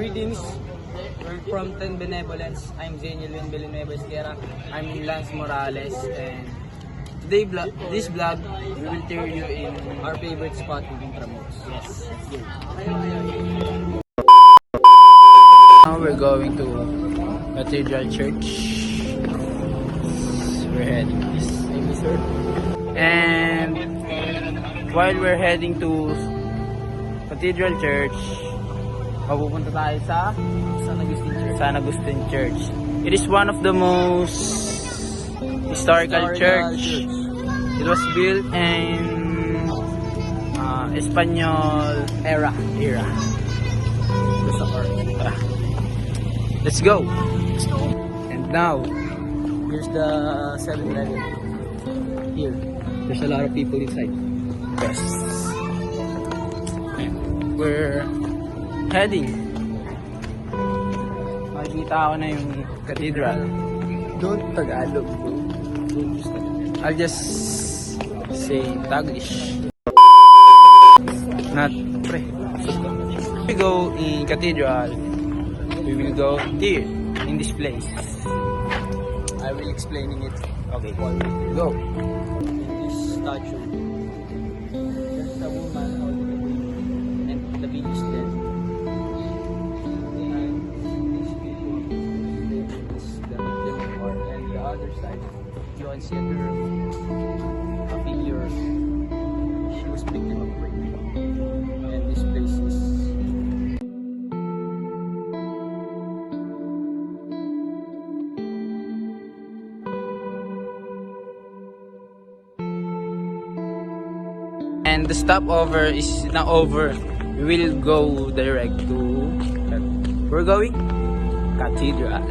Greetings from Ten Benevolence. I'm Zeniel Villanueva Esquera. I'm Lance Morales, and today this vlog we will tell you in our favorite spot in Intramuros. Yes, let's go. Now we're going to Cathedral Church. We're heading this, sir. And while we're heading to Cathedral Church, mapupunta tayo sa San Agustin Church. It is one of the most historical church. It was built in Espanyol era. Let's go. And now, here's the 7-Eleven. Here, there's a lot of people inside. Yes. We're heading. Makikita ko na yung cathedral. Don't Tagalog, bro. I'll just say Taglish. Not pre. We go in cathedral. We will go here in this place. I will explaining it. Okay, go. In this statue, there's a woman holding the baby, and the baby is dead. Behind these people, there is the war, and the other side, you can see a girl, a figure. She was victim of rape, and this place is. And the stopover is not over. We will go direct to. We're going Cathedral.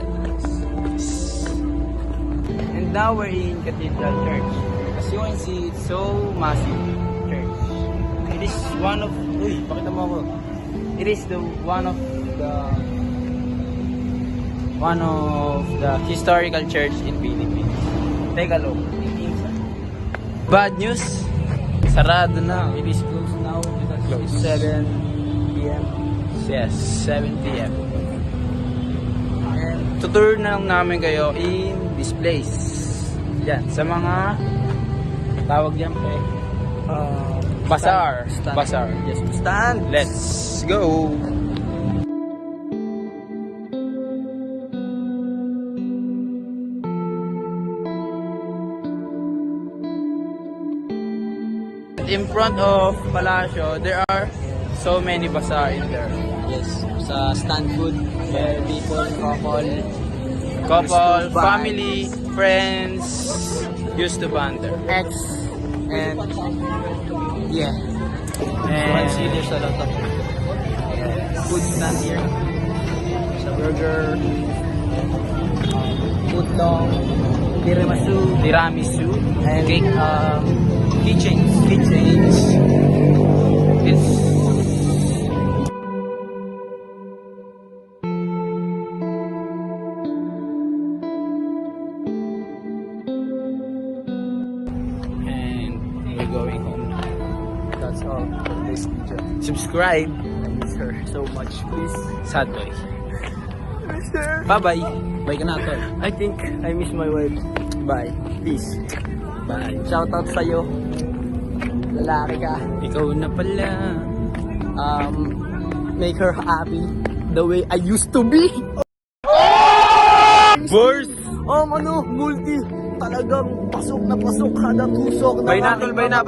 And now we're in Cathedral Church. As you can see, it's so massive church. It is one of. Uy, pakita mo ako. It is the one of the historical church in Philippines. Take a look. Bad news. Sarado na. It is closed now. It's 7 p.m. Yes, 7 p.m. And tutur na lang namin kayo in this place. Yan, sa mga tawag yan pre. Bazaar. Stand. Bazaar. Yes, stand. Let's go. In front of Palacio, there are so many bazaar in there. Yes, sa stand food, where people, couple, family, friends used to wander. And yeah, and see there's a lot of food stand here. Sa burger, footlong, tiramisu, and cake. Keychains. It's and we're going home. That's all for this video. Subscribe. I miss her so much, please. Sad boy. Bye bye. Bye ka na to. I think I miss my wife. Bye. Peace. Bye. Shout out sa'yo. Lalaki ka. Ikaw na pala. Make her happy the way I used to be. Burst! Multi. Talagang pasok na pasok kada tusok. Bay na, tol. Bay na.